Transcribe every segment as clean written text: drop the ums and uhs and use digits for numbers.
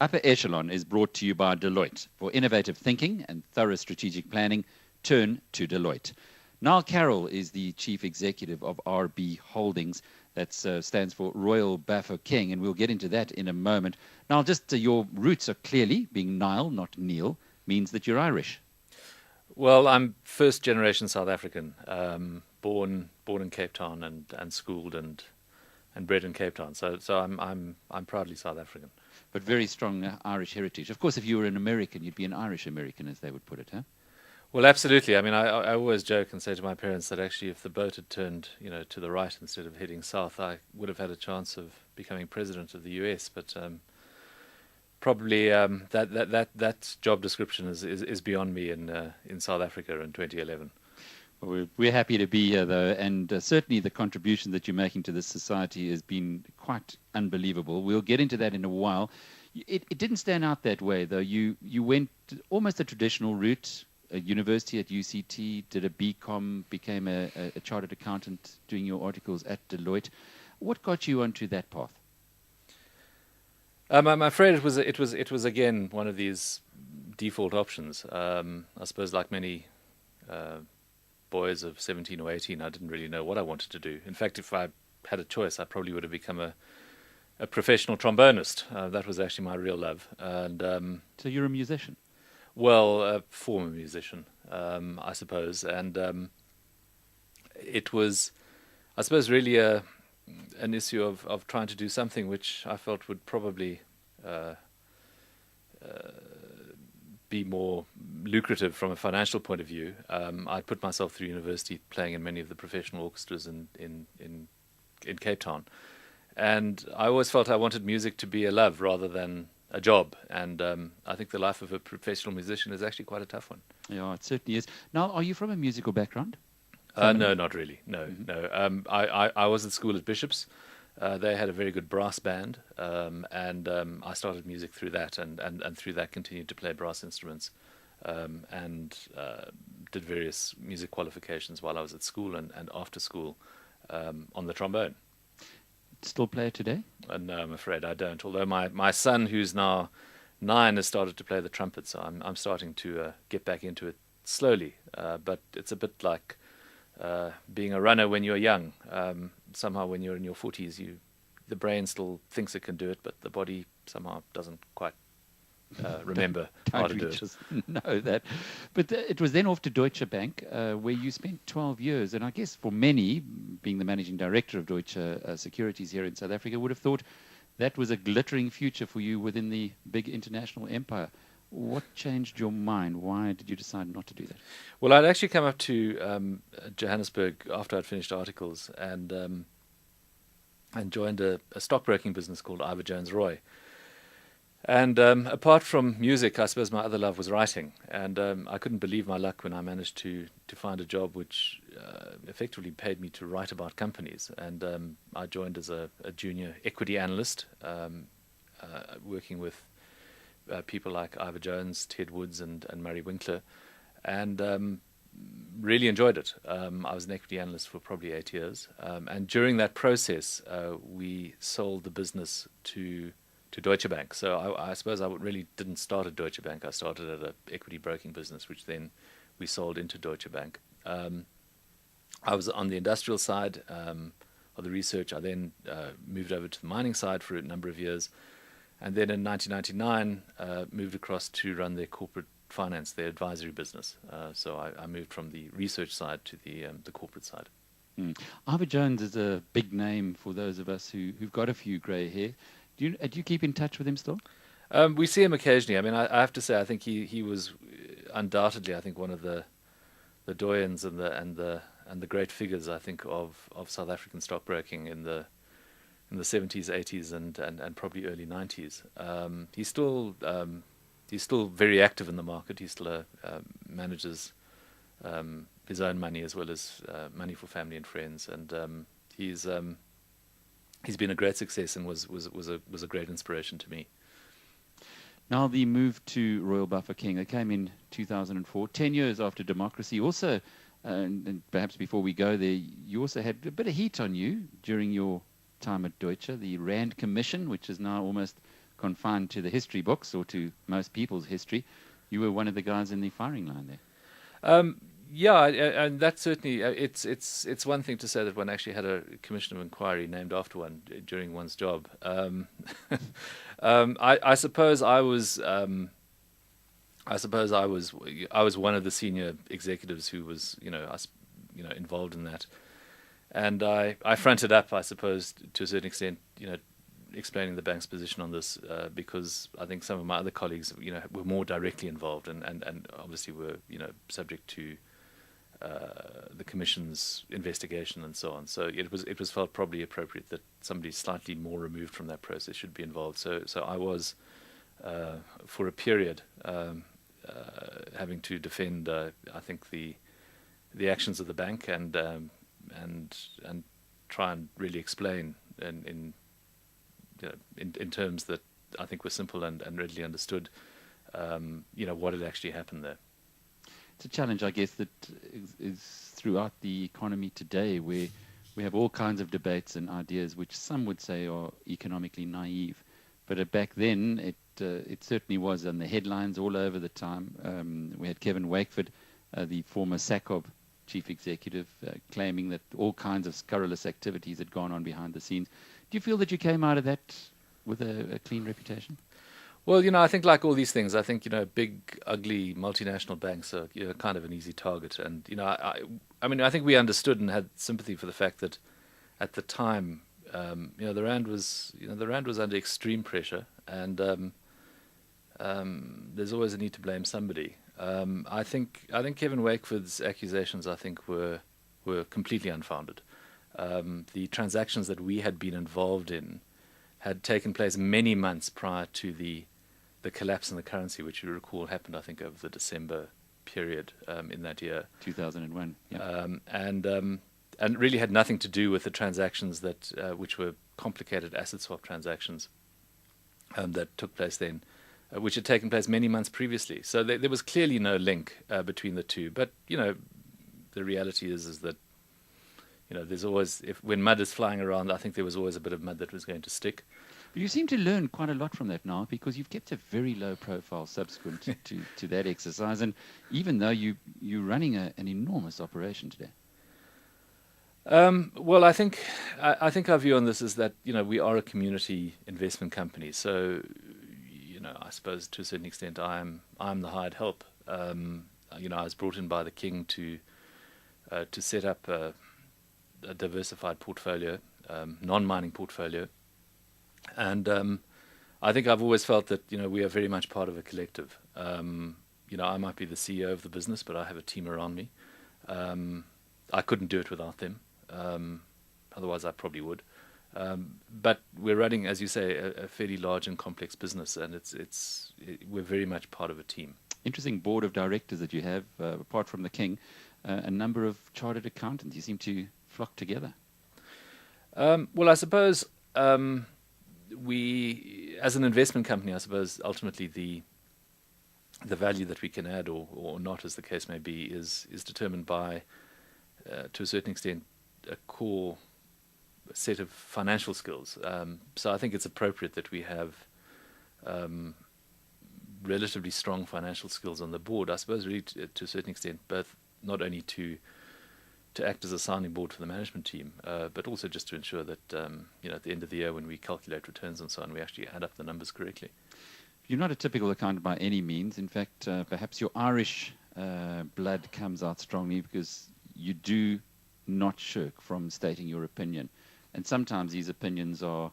Upper Echelon is brought to you by Deloitte. For innovative thinking and thorough strategic planning, turn to Deloitte. Niall Carrol is the chief executive of RB Holdings. That stands for Royal Bafokeng, and we'll get into that in a moment. Now, just your roots are clearly, being Niall, not Neil, means that you're Irish. Well, I'm first generation South African, born in Cape Town and schooled and bred in Cape Town. So I'm proudly South African. But very strong Irish heritage. Of course, if you were an American, you'd be an Irish American, as they would put it, huh? Well, absolutely. I mean, I always joke and say to my parents that actually, if the boat had turned, to the right instead of heading south, I would have had a chance of becoming president of the US. But probably that job description is beyond me in South Africa in 2011. Well, we're happy to be here, though, and certainly the contribution that you're making to this society has been quite unbelievable. We'll get into that in a while. It didn't stand out that way, though. You went almost a traditional route, a university at UCT, did a BCom, became a chartered accountant, doing your articles at Deloitte. What got you onto that path? I'm afraid it was again one of these default options. I suppose, like many boys of 17 or 18, I didn't really know what I wanted to do. In fact, if I had a choice, I probably would have become a professional trombonist. That was actually my real love. And so you're a musician? Well, a former musician, I suppose. And it was, I suppose, really an issue of trying to do something which I felt would probably be more lucrative from a financial point of view. I'd put myself through university playing in many of the professional orchestras in Cape Town. And I always felt I wanted music to be a love rather than a job. And I think the life of a professional musician is actually quite a tough one. Yeah, it certainly is. Now, are you from a musical background? No, not really. No. I was at school at Bishop's. They had a very good brass band, and I started music through that, and through that continued to play brass instruments, and did various music qualifications while I was at school and after school on the trombone. Still play it today? No, I'm afraid I don't. Although my son, who's now 9, has started to play the trumpet, so I'm starting to get back into it slowly. But it's a bit like being a runner when you're young. Somehow when you're in your 40s, the brain still thinks it can do it, but the body somehow doesn't quite remember how to do it. Just know that. But it was then off to Deutsche Bank, where you spent 12 years. And I guess for many, being the managing director of Deutsche Securities here in South Africa, would have thought that was a glittering future for you within the big international empire. What changed your mind? Why did you decide not to do that? Well, I'd actually come up to Johannesburg after I'd finished articles and joined a stockbroking business called Ivor Jones Roy. And apart from music, I suppose my other love was writing. And I couldn't believe my luck when I managed to find a job which effectively paid me to write about companies. And I joined as a junior equity analyst, working with people like Ivor Jones, Ted Woods, and Murray Winkler, and really enjoyed it. I was an equity analyst for probably 8 years, and during that process, we sold the business to Deutsche Bank. So I suppose I really didn't start at Deutsche Bank. I started at an equity broking business, which then we sold into Deutsche Bank. I was on the industrial side of the research. I then moved over to the mining side for a number of years. And then in 1999, moved across to run their corporate finance, their advisory business. So I moved from the research side to the corporate side. Ivor Jones is a big name for those of us who've got a few grey hair. Do you keep in touch with him still? We see him occasionally. I mean, I have to say, I think he was undoubtedly, I think, one of the doyens and the great figures, I think, of South African stockbroking in the 70s, 80s, and probably early 90s. He's still very active in the market. He still manages his own money as well as money for family and friends, and he's been a great success and was a great inspiration to me. Now the move to Royal Bafokeng, they came in 2004, 10 years after democracy. Also, and perhaps before we go there, you also had a bit of heat on you during your time at Deutsche, the Rand Commission, which has now almost confined to the history books or to most people's history. You were one of the guys in the firing line there. Yeah, and that certainly it's one thing to say that one actually had a commission of inquiry named after one during one's job. I suppose I was I was one of the senior executives who was involved in that, and I fronted up, I suppose, to a certain extent, explaining the bank's position on this, because I think some of my other colleagues were more directly involved and obviously were subject to the commission's investigation and so on. So it was felt probably appropriate that somebody slightly more removed from that process should be involved. So I was for a period having to defend I think the actions of the bank and try and really explain in terms that I think were simple and readily understood what had actually happened there. It's a challenge, I guess, that is throughout the economy today, where we have all kinds of debates and ideas which some would say are economically naive. But back then, it certainly was on the headlines all over the time. We had Kevin Wakeford, the former SACOB chief executive, claiming that all kinds of scurrilous activities had gone on behind the scenes. Do you feel that you came out of that with a clean reputation? Well, I think like all these things, I think, big, ugly multinational banks are kind of an easy target. And, I think we understood and had sympathy for the fact that at the time, the rand was under extreme pressure, and there's always a need to blame somebody. I think Kevin Wakeford's accusations, I think, were completely unfounded. The transactions that we had been involved in had taken place many months prior to the collapse in the currency, which you recall happened, I think, over the December period in that year, 2001. Yeah. And really had nothing to do with the transactions that which were complicated asset swap transactions that took place then, which had taken place many months previously. So there was clearly no link between the two. But the reality is that there's always, when mud is flying around, I think there was always a bit of mud that was going to stick. You seem to learn quite a lot from that now, because you've kept a very low profile subsequent to that exercise, and even though you're running an enormous operation today. Well, I think our view on this is that we are a community investment company, so I suppose to a certain extent I'm the hired help. I was brought in by the King to set up a diversified portfolio, non-mining portfolio. And I think I've always felt that we are very much part of a collective. I might be the CEO of the business, but I have a team around me. I couldn't do it without them. Otherwise, I probably would. But we're running, as you say, a fairly large and complex business, and we're very much part of a team. Interesting board of directors that you have, apart from the King, a number of chartered accountants. You seem to flock together. Well, I suppose. We, as an investment company, I suppose ultimately the value that we can add or not, as the case may be, is determined by, to a certain extent, a core set of financial skills. So I think it's appropriate that we have relatively strong financial skills on the board. I suppose really to a certain extent, both not only to act as a sounding board for the management team, but also just to ensure that at the end of the year, when we calculate returns and so on, we actually add up the numbers correctly. You're not a typical accountant by any means. In fact, perhaps your Irish blood comes out strongly, because you do not shirk from stating your opinion, and sometimes these opinions are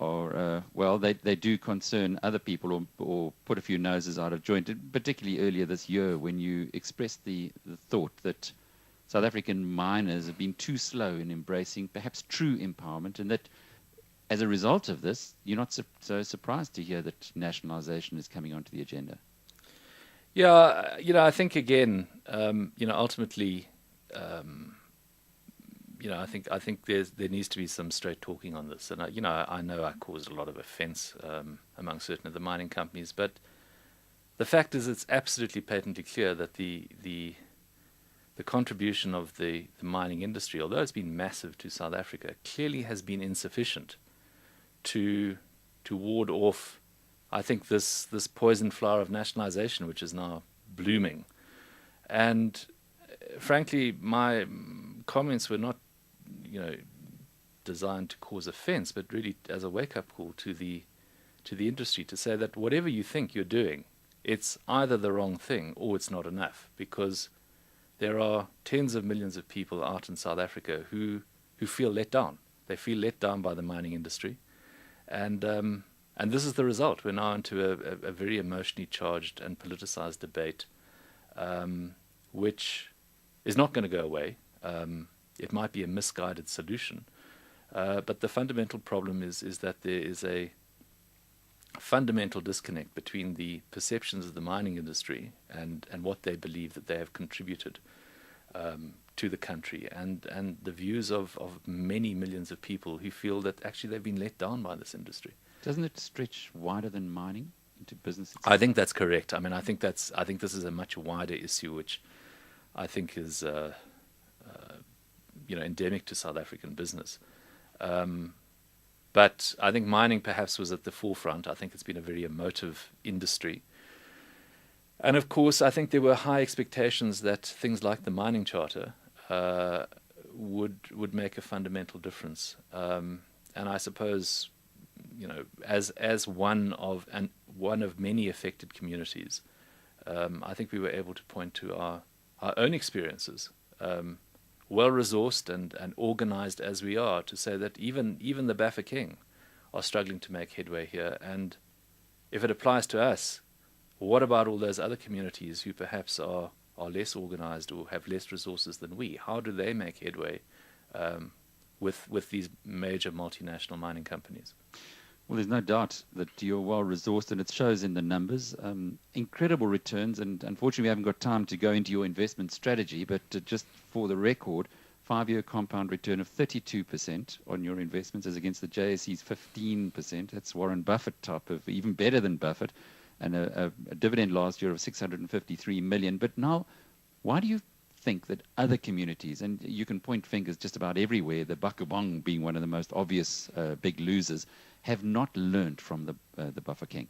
they do concern other people or put a few noses out of joint. Particularly earlier this year, when you expressed the thought that South African miners have been too slow in embracing perhaps true empowerment, and that as a result of this, you're not so surprised to hear that nationalisation is coming onto the agenda. Yeah, I think again, ultimately, I think there needs to be some straight talking on this, and I know I caused a lot of offence among certain of the mining companies, but the fact is, it's absolutely patently clear that the contribution of the mining industry, although it's been massive to South Africa, clearly has been insufficient to ward off I think this poison flower of nationalisation, which is now blooming. And frankly, my comments were not, designed to cause offence, but really as a wake-up call to the industry to say that whatever you think you're doing, it's either the wrong thing or it's not enough, because there are tens of millions of people out in South Africa who feel let down. They feel let down by the mining industry, and this is the result. We're now into a very emotionally charged and politicized debate, which is not going to go away. It might be a misguided solution, but the fundamental problem is that there is a fundamental disconnect between the perceptions of the mining industry and what they believe that they have contributed to the country, and the views of many millions of people who feel that actually they've been let down by this industry. Doesn't it stretch wider than mining into business itself? I think that's correct. I mean, I think this is a much wider issue, which I think is endemic to South African business. But I think mining perhaps was at the forefront. I think it's been a very emotive industry. And of course, I think there were high expectations that things like the mining charter would make a fundamental difference. And I suppose, as one of many affected communities, I think we were able to point to our own experiences, well-resourced and organized as we are, to say that even the Bafokeng are struggling to make headway here. And if it applies to us, what about all those other communities who perhaps are less organized or have less resources than we? How do they make headway with these major multinational mining companies? Well, there's no doubt that you're well-resourced, and it shows in the numbers. Incredible returns, and unfortunately we haven't got time to go into your investment strategy, but just for the record, 5-year compound return of 32% on your investments as against the JSE's 15%. That's Warren Buffett type of, even better than Buffett, and a dividend last year of 653 million. But now, why do you think that other communities, and you can point fingers just about everywhere, the Bafokeng being one of the most obvious big losers, have not learned from the Bafokeng?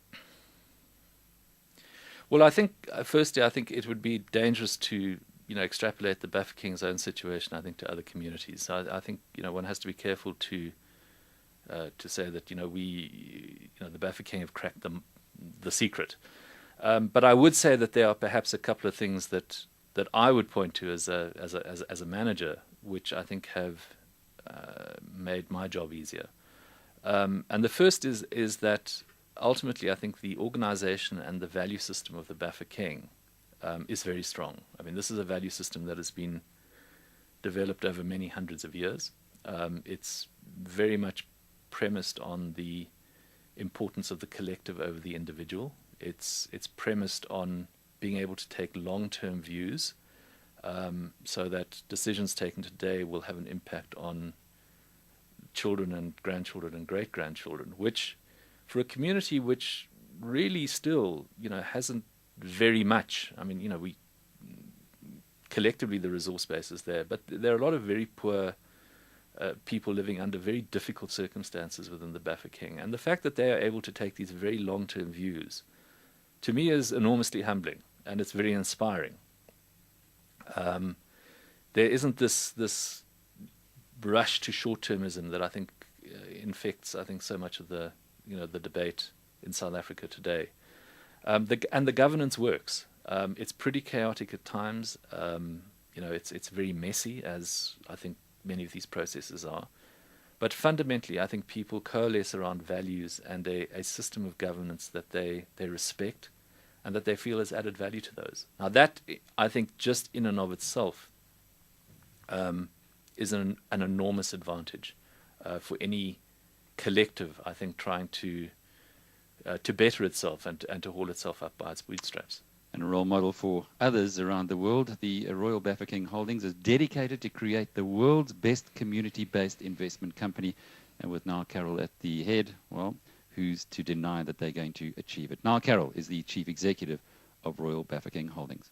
Well, I think, firstly, I think it would be dangerous to, extrapolate the Bafokeng's own situation, I think, to other communities. So I think, one has to be careful to say that, the Bafokeng have cracked the secret. But I would say that there are perhaps a couple of things that I would point to as a manager, which I think have made my job easier. And the first is that ultimately I think the organization and the value system of the Bafokeng is very strong. I mean, this is a value system that has been developed over many hundreds of years. It's very much premised on the importance of the collective over the individual. It's premised on being able to take long-term views, so that decisions taken today will have an impact on children and grandchildren and great-grandchildren, which for a community which really still, hasn't very much. I mean, we collectively the resource base is there, but there are a lot of very poor people living under very difficult circumstances within the Bafokeng. And the fact that they are able to take these very long-term views, to me, is enormously humbling, and it's very inspiring. There isn't this rush to short-termism that I think infects, so much of the debate in South Africa today. And the governance works. It's pretty chaotic at times. It's very messy, as I think many of these processes are. But fundamentally, I think people coalesce around values and a system of governance that they respect and that they feel has added value to those. Now that, I think, just in and of itself is an enormous advantage for any collective, I think, trying to better itself and to haul itself up by its bootstraps. And a role model for others around the world, the Royal Bafokeng Holdings is dedicated to create the world's best community-based investment company. And with Niall Carrol at the head, well, who's to deny that they're going to achieve it? Niall Carrol is the Chief Executive of Royal Bafokeng Holdings.